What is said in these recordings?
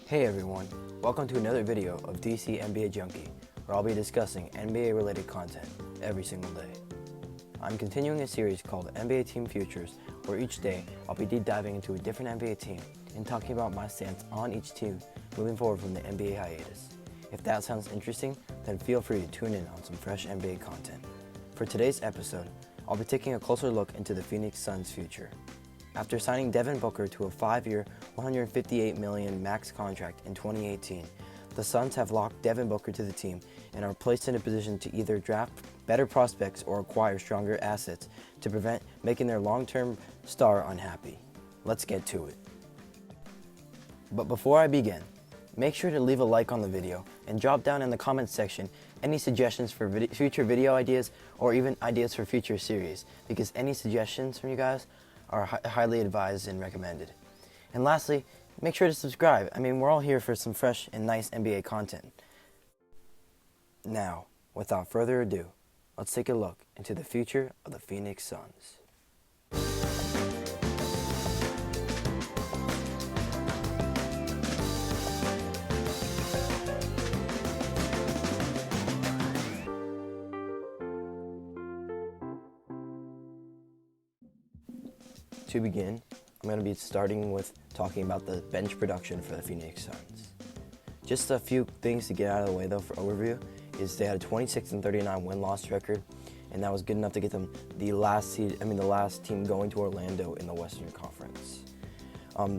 Hey everyone, welcome to another video of DC NBA Junkie, where I'll be discussing NBA related content every single day. I'm continuing a series called NBA Team Futures, where each day I'll be deep diving into a different NBA team and talking about my stance on each team moving forward from the NBA hiatus. If that sounds interesting, then feel free to tune in on some fresh NBA content. For today's episode, I'll be taking a closer look into the Pheonix Suns' future. After signing Devin Booker to a 5-year, $158 million max contract in 2018, the Suns have locked Devin Booker to the team and are placed in a position to either draft better prospects or acquire stronger assets to prevent making their long-term star unhappy. Let's get to it. But before I begin, make sure to leave a like on the video and drop down in the comments section any suggestions for future video ideas or even ideas for future series, because any suggestions from you guys are highly advised and recommended. And lastly, make sure to subscribe. We're all here for some fresh and nice NBA content. Now, without further ado, let's take a look into the future of the Pheonix Suns. To begin, I'm going to be starting with talking about the bench production for the Pheonix Suns. Just a few things to get out of the way though for overview is they had a 26-39 win-loss record, and that was good enough to get them the last team going to Orlando in the Western Conference.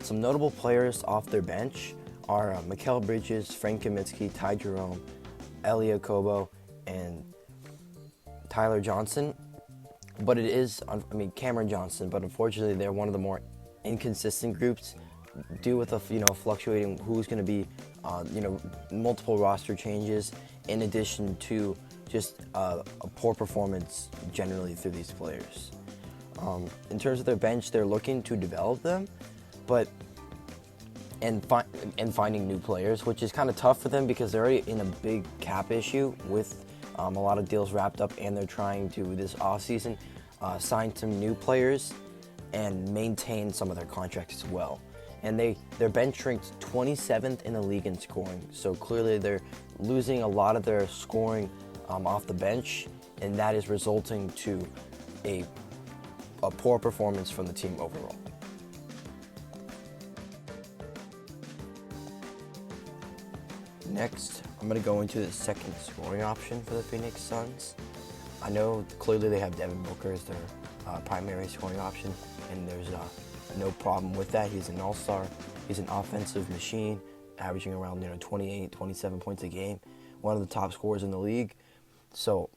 Some notable players off their bench are Mikal Bridges, Frank Kaminsky, Ty Jerome, Elie Okobo, and Tyler Johnson. But it is, Cameron Johnson, but unfortunately they're one of the more inconsistent groups due with fluctuating who's going to be, multiple roster changes in addition to just a poor performance generally through these players. In terms of their bench, they're looking to develop them, and finding new players, which is kind of tough for them because they're already in a big cap issue with a lot of deals wrapped up, and they're trying to, this offseason, sign some new players and maintain some of their contracts as well. And their bench ranks 27th in the league in scoring, so clearly they're losing a lot of their scoring off the bench, and that is resulting to a poor performance from the team overall. Next, I'm going to go into the second scoring option for the Pheonix Suns. I know clearly they have Devin Booker as their primary scoring option, and there's no problem with that. He's an all-star. He's an offensive machine, averaging around 28, 27 points a game, one of the top scorers in the league. So,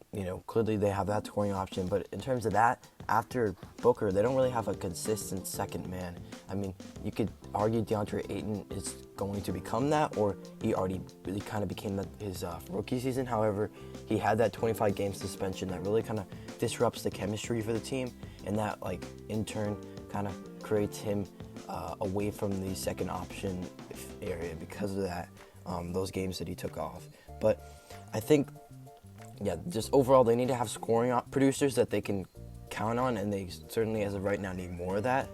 clearly they have that scoring option. But in terms of that, after Booker, they don't really have a consistent second man. You could argue DeAndre Ayton is going to become that, or he already really kind of became his rookie season. However, he had that 25-game suspension that really kind of disrupts the chemistry for the team, and that, in turn, kind of creates him away from the second option area because of that, those games that he took off. But I think, just overall, they need to have scoring producers that they can count on, and they certainly, as of right now, need more of that.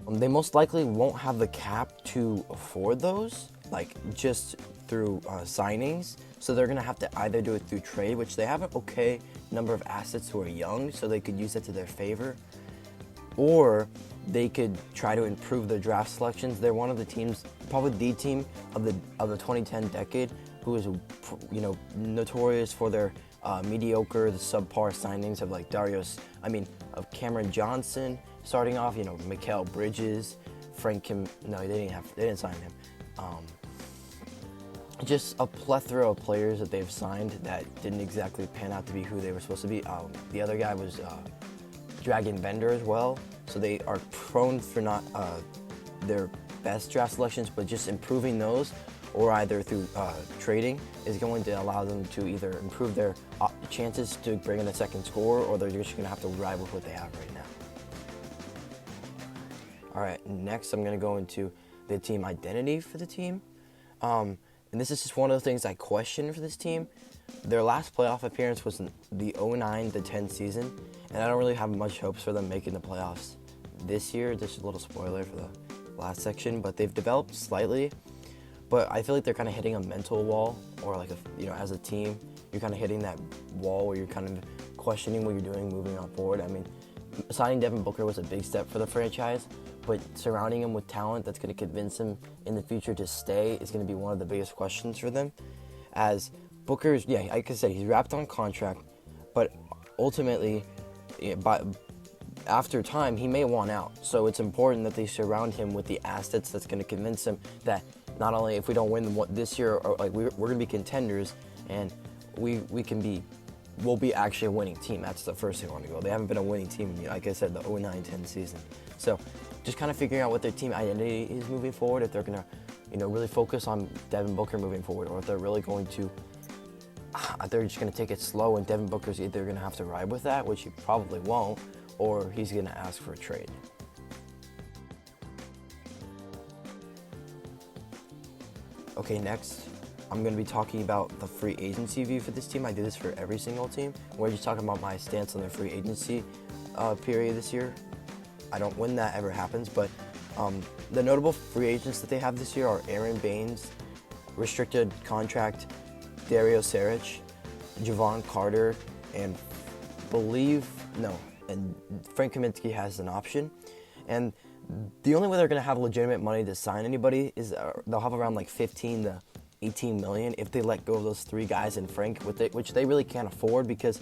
They most likely won't have the cap to afford those, just through signings. So they're going to have to either do it through trade, which they have an okay number of assets who are young, so they could use that to their favor, or they could try to improve their draft selections. They're one of the teams, probably the team of the 2010 decade, who is notorious for their mediocre, the subpar signings of of Cameron Johnson starting off, Mikal Bridges, they didn't sign him. Just a plethora of players that they've signed that didn't exactly pan out to be who they were supposed to be. The other guy was Dragon Bender as well, so they are prone for not their best draft selections, but just improving those, or either through trading, is going to allow them to either improve their chances to bring in a second scorer, or they're just going to have to ride with what they have right now. All right, next I'm going to go into the team identity for the team. And this is just one of the things I question for this team. Their last playoff appearance was in the 09-10 season, and I don't really have much hopes for them making the playoffs this year. Just a little spoiler for the last section, but they've developed slightly. but I feel like they're kind of hitting a mental wall, or like as a team, you're kind of hitting that wall where you're kind of questioning what you're doing moving on forward. I mean, signing Devin Booker was a big step for the franchise, but surrounding him with talent that's going to convince him in the future to stay is going to be one of the biggest questions for them. As Booker's, like I said, he's wrapped on contract, but ultimately, after time, he may want out. So it's important that they surround him with the assets that's going to convince him that not only if we don't win this year, or like we're going to be contenders, and we'll be actually a winning team. That's the first thing I want to go. They haven't been a winning team, like I said, the 09-10 season. So just kind of figuring out what their team identity is moving forward, if they're going to, really focus on Devin Booker moving forward, or if they're really going to, they're just going to take it slow, and Devin Booker's either going to have to ride with that, which he probably won't, or he's going to ask for a trade. Okay, next, I'm going to be talking about the free agency view for this team. I do this for every single team. We're just talking about my stance on their free agency period this year. I don't when that ever happens, but the notable free agents that they have this year are Aaron Baines, restricted contract, Dario Saric, Javon Carter, and Frank Kaminsky has an option. And the only way they're going to have legitimate money to sign anybody is they'll have around like 15 to 18 million if they let go of those three guys and Frank with it, which they really can't afford, because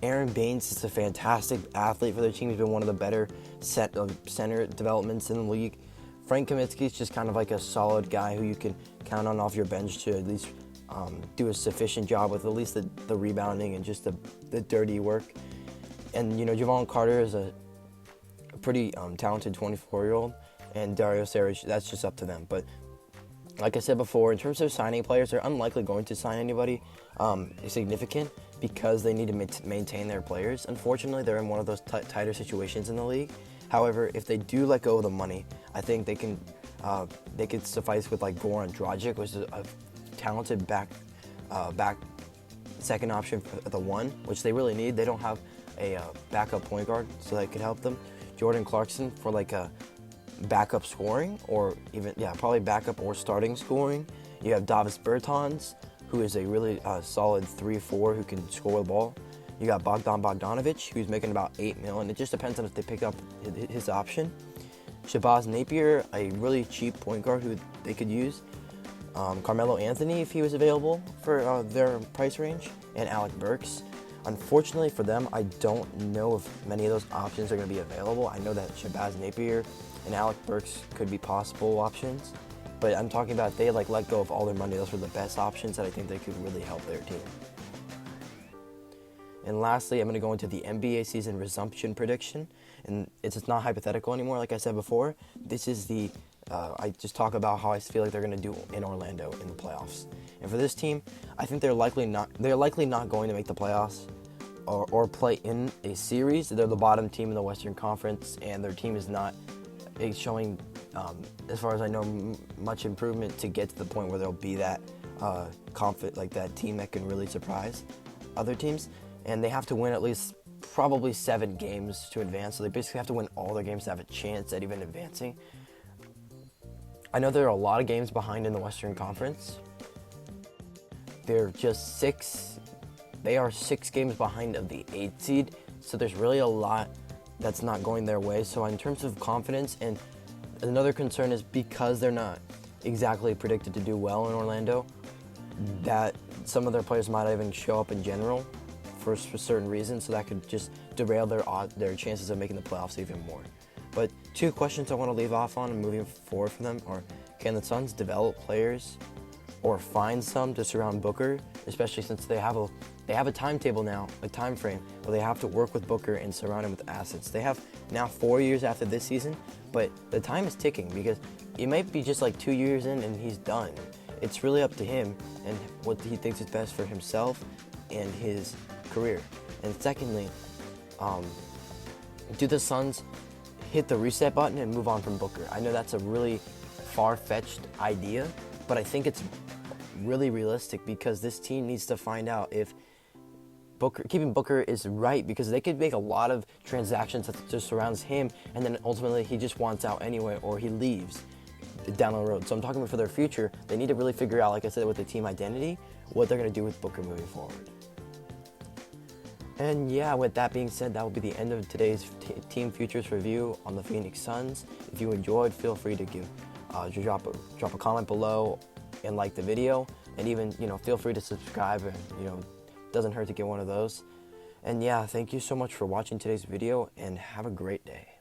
Aaron Baines is a fantastic athlete for their team. He's been one of the better center developments in the league. Frank Kaminsky is just kind of like a solid guy who you can count on off your bench to at least do a sufficient job with at least the rebounding and just the dirty work. And, Javon Carter is a pretty talented 24-year-old, and Dario Saric, that's just up to them. But like I said before, in terms of signing players, they're unlikely going to sign anybody significant because they need to maintain their players. Unfortunately, they're in one of those tighter situations in the league. However, if they do let go of the money, I think they could suffice with like Goran Dragic, which is a talented back second option for the one, which they really need. They don't have a backup point guard, so that could help them. Jordan Clarkson for like a backup scoring, or even probably backup or starting scoring. You have Davis Bertans, who is a really solid 3-4 who can score the ball. You got Bogdan Bogdanovic, who's making about $8 million. It just depends on if they pick up his option. Shabazz Napier, a really cheap point guard who they could use. Carmelo Anthony, if he was available for their price range, and Alec Burks. Unfortunately for them, I don't know if many of those options are going to be available. I know that Shabazz Napier and Alec Burks could be possible options, but I'm talking about if they let go of all their money, those were the best options that I think they could really help their team. And lastly, I'm going to go into the NBA season resumption prediction, and it's not hypothetical anymore. Like I said before, this is I just talk about how I feel like they're going to do in Orlando in the playoffs. And for this team, I think they're likely not going to make the playoffs or play in a series. They're the bottom team in the Western Conference, and their team is not showing, as far as I know, much improvement to get to the point where they'll be that confident, like that team that can really surprise other teams. And they have to win at least probably 7 games to advance. So they basically have to win all their games to have a chance at even advancing. I know there are a lot of games behind in the Western Conference. They're just 6 games behind of the 8th seed. So there's really a lot that's not going their way. So in terms of confidence, and another concern is because they're not exactly predicted to do well in Orlando, that some of their players might even show up in general for certain reasons, so that could just derail their chances of making the playoffs even more. But 2 questions I want to leave off on and moving forward for them are, can the Suns develop players or find some to surround Booker, especially since they have a timetable now, a time frame where they have to work with Booker and surround him with assets. They have now 4 years after this season, but the time is ticking because it might be just like 2 years in and he's done. It's really up to him and what he thinks is best for himself and his career. And secondly, do the Suns hit the reset button and move on from Booker? I know that's a really far-fetched idea, but I think it's really realistic because this team needs to find out if keeping Booker is right, because they could make a lot of transactions that just surrounds him, and then ultimately he just wants out anyway, or he leaves. down the road. So I'm talking about for their future. They need to really figure out, like I said, with the team identity, what they're going to do with Booker moving forward. And yeah, with that being said, that will be the end of today's Team Futures review on the Pheonix Suns. If you enjoyed, feel free to drop a comment below and like the video, and even feel free to subscribe, and it doesn't hurt to get one of those. And yeah, thank you so much for watching today's video, and have a great day.